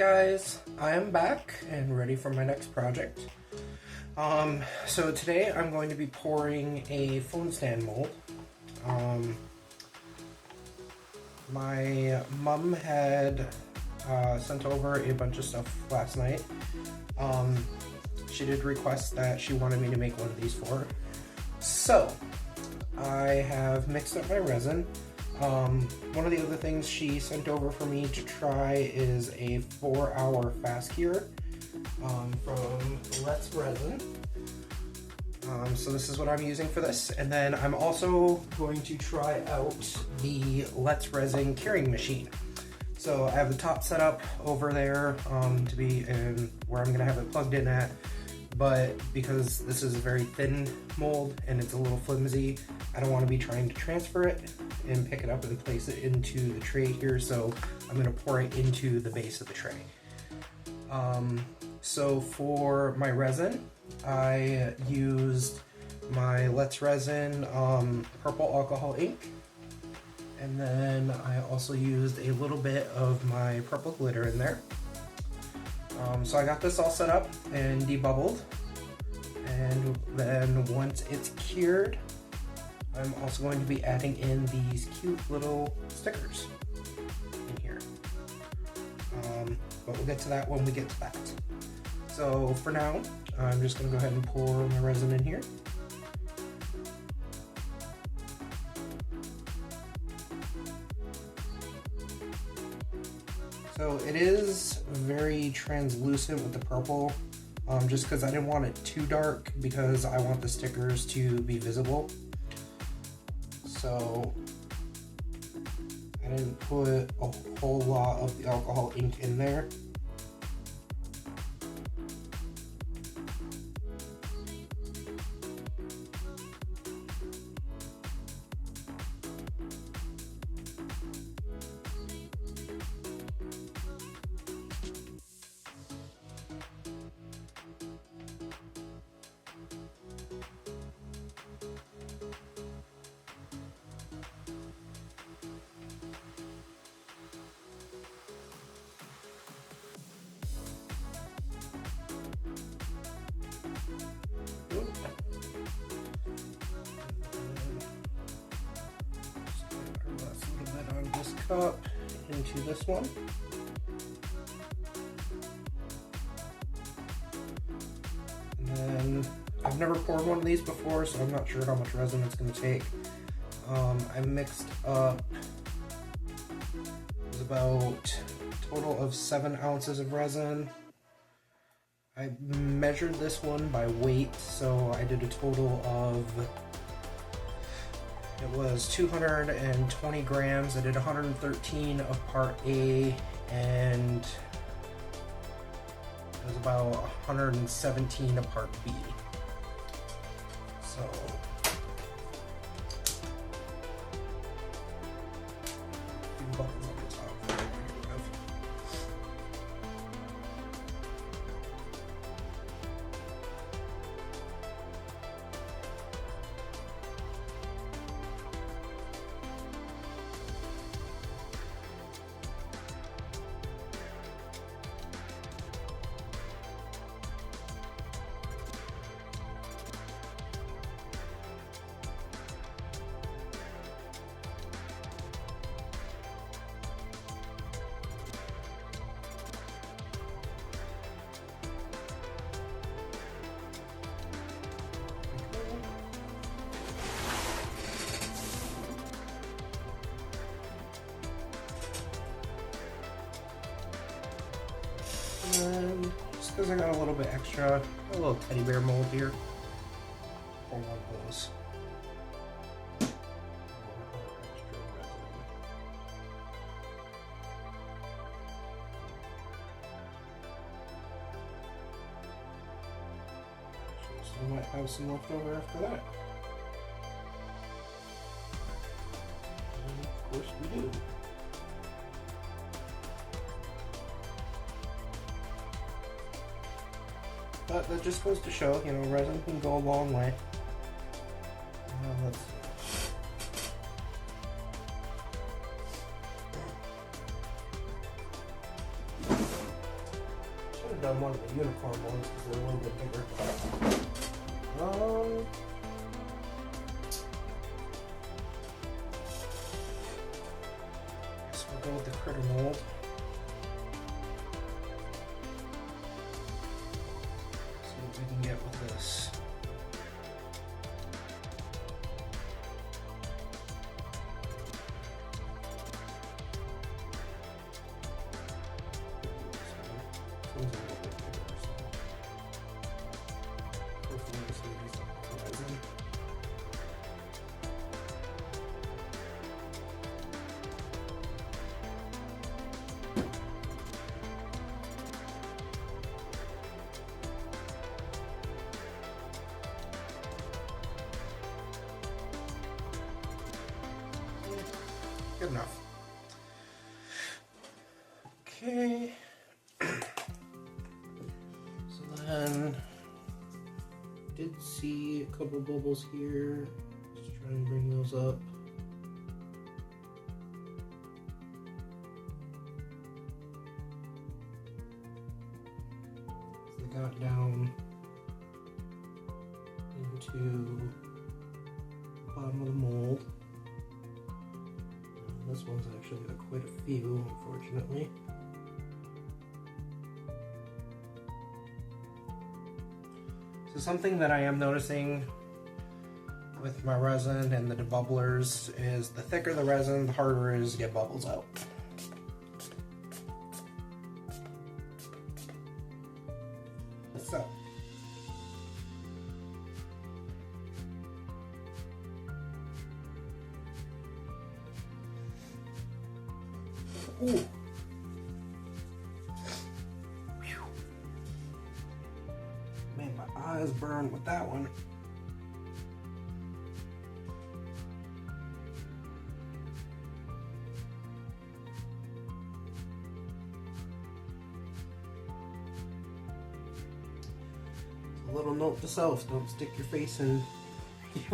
guys, I am back and ready for my next project. So today I'm going to be pouring a phone stand mold. My mom had sent over a bunch of stuff last night. She did request that she wanted me to make one of these for her. So I have mixed up my resin. One of the other things she sent over for me to try is a 4-hour fast cure from Let's Resin. So this is what I'm using for this, and then I'm also going to try out the Let's Resin curing machine. So I have the top set up over there to be in where I'm going to have it plugged in at, but because this is a very thin mold and it's a little flimsy, I don't want to be trying to transfer it and pick it up and place it into the tray here, so I'm going to pour it into the base of the tray. So for my resin, I used my Let's Resin purple alcohol ink, and then I also used a little bit of my purple glitter in there. So I got this all set up and debubbled, and then once it's cured, I'm also going to be adding in these cute little stickers in here. But we'll get to that when we get to that. So for now, I'm just going to go ahead and pour my resin in here. So it is very translucent with the purple, just because I didn't want it too dark because I want the stickers to be visible. So I didn't put a whole lot of the alcohol ink in there. Cup into this one. And then I've never poured one of these before, so I'm not sure how much resin it's going to take. I mixed up, it was about a total of 7 ounces of resin. I measured this one by weight, so I did a total of, it was 220 grams. I did 113 of part A, and it was about 117 of part B. So bubbles on the top there to get rid of. And just because I got a little bit extra, a little teddy bear mold here, pour one of those. So I might have some left over after that. And of course we do. But that just goes to show, you know, resin can go a long way. Let's see. should have done one of the unicorn ones because they're a little bit bigger. So we'll go with the critter mold. See what we can get with this. Good enough. Okay. So then, did see a couple bubbles here. Just trying to bring those up. So they got down into the bottom of the mold. This one's actually got quite a few, unfortunately. So something that I am noticing with my resin and the debubblers is the thicker the resin, the harder it is to get bubbles out. So. Ooh. Whew. Made my eyes burn with that one. A little note to self, don't stick your face in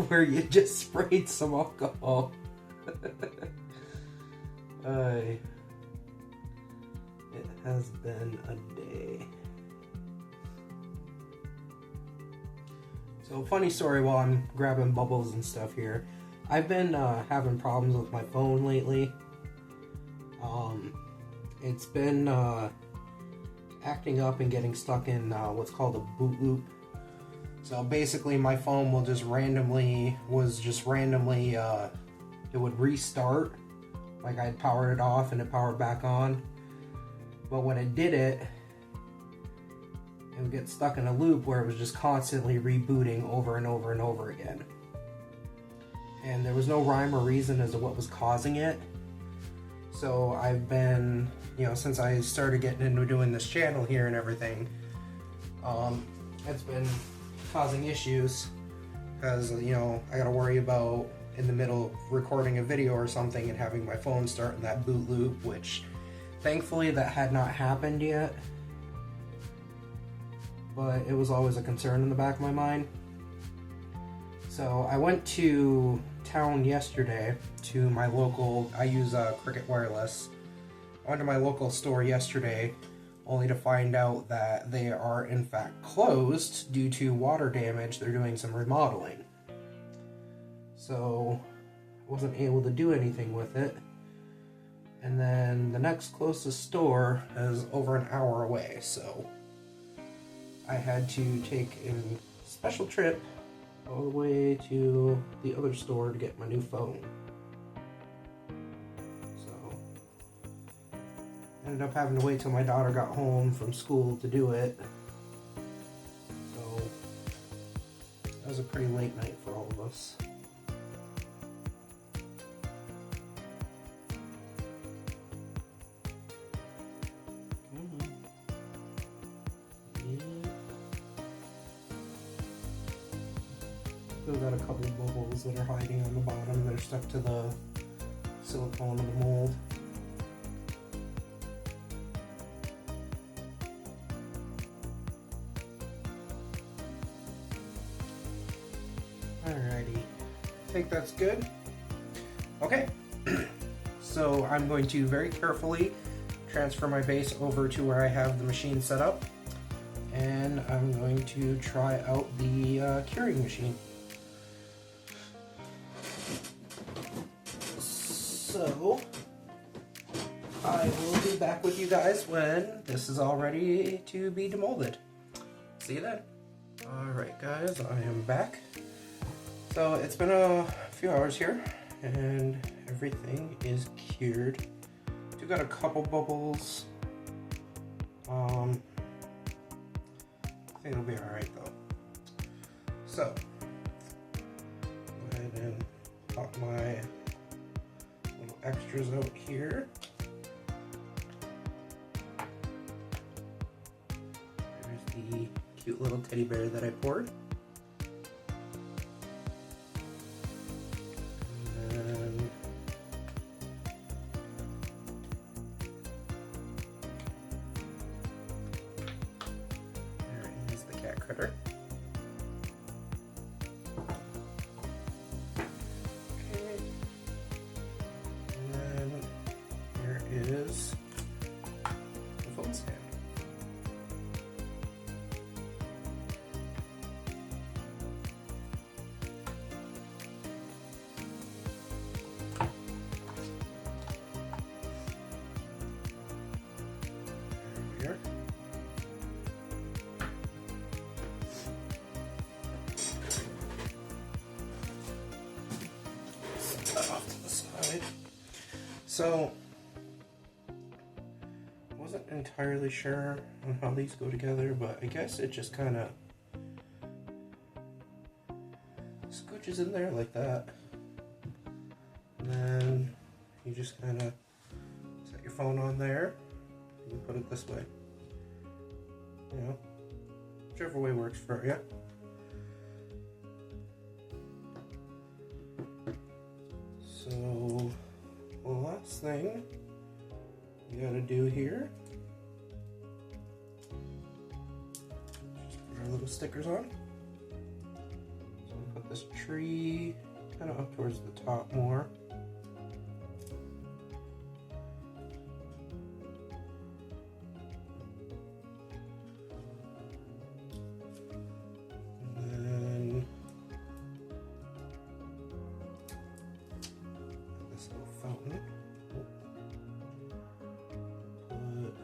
where you just sprayed some alcohol. It has been a day. So funny story while I'm grabbing bubbles and stuff here. I've been having problems with my phone lately. It's been acting up and getting stuck in what's called a boot loop. So basically my phone will just randomly, it would restart. Like I'd powered it off and it powered back on. But when it did it, it would get stuck in a loop where it was just constantly rebooting over and over and over again. And there was no rhyme or reason as to what was causing it. So I've been, since I started getting into doing this channel here and everything, it's been causing issues because, I gotta worry about in the middle of recording a video or something and having my phone start in that boot loop, which thankfully that had not happened yet, but it was always a concern in the back of my mind. So I went to town yesterday to my local, I use Cricket Wireless. I went to my local store yesterday only to find out that they are in fact closed due to water damage. They're doing some remodeling. So I wasn't able to do anything with it. And then the next closest store is over an hour away, so I had to take a special trip all the way to the other store to get my new phone. So I ended up having to wait till my daughter got home from school to do it. So that was a pretty late night for all of us. Still got a couple of bubbles that are hiding on the bottom. They're stuck to the silicone of the mold. Alrighty, I think that's good. Okay, so I'm going to very carefully transfer my base over to where I have the machine set up. and I'm going to try out the curing machine. So I will be back with you guys when this is all ready to be demolded. See you then. Alright guys, I am back. So it's been a few hours here and everything is cured. We've got a couple bubbles. I think it'll be alright though. So, go ahead and pop my little extras out here. There's the cute little teddy bear that I poured. And there is the cat critter. Okay. And then here is the phone stand. Here. Set that off to the side. So, I wasn't entirely sure on how these go together, but I guess it just kind of scooches in there like that. And then you just kind of set your phone on there. You put it this way. You know, whichever way works for you. So, the last thing you gotta do here, just put our little stickers on. So we'll put this tree kind of up towards the top more. Fountain. Put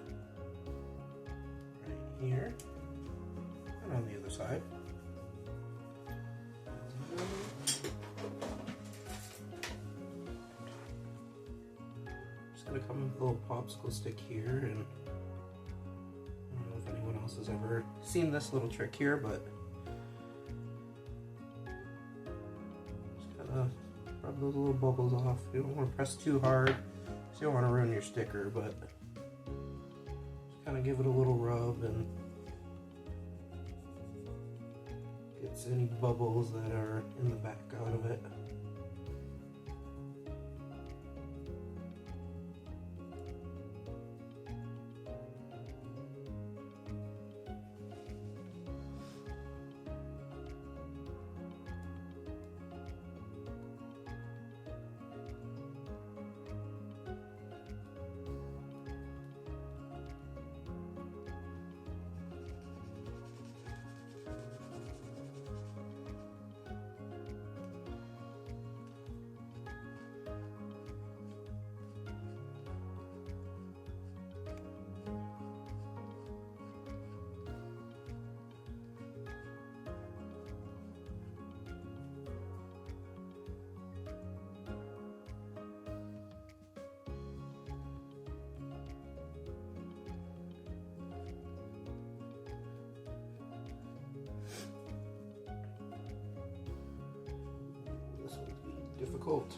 right here and on the other side. Just gonna come with a little popsicle stick here, and I don't know if anyone else has ever seen this little trick here, but just gotta rub those little bubbles off. You don't want to press too hard, so you don't want to ruin your sticker, but just kind of give it a little rub and gets any bubbles that are in the back out of it. Difficult.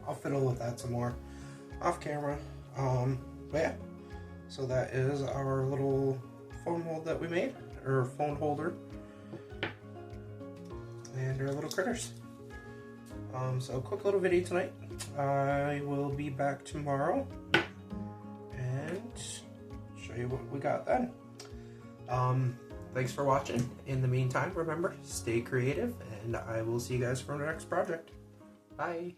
I'll fiddle with that some more off camera. But yeah, so that is our little phone mold that we made, or phone holder, and our little critters. So quick little video tonight. I will be back tomorrow and show you what we got then. thanks for watching. In the meantime, remember, stay creative, and I will see you guys for the next project. Bye.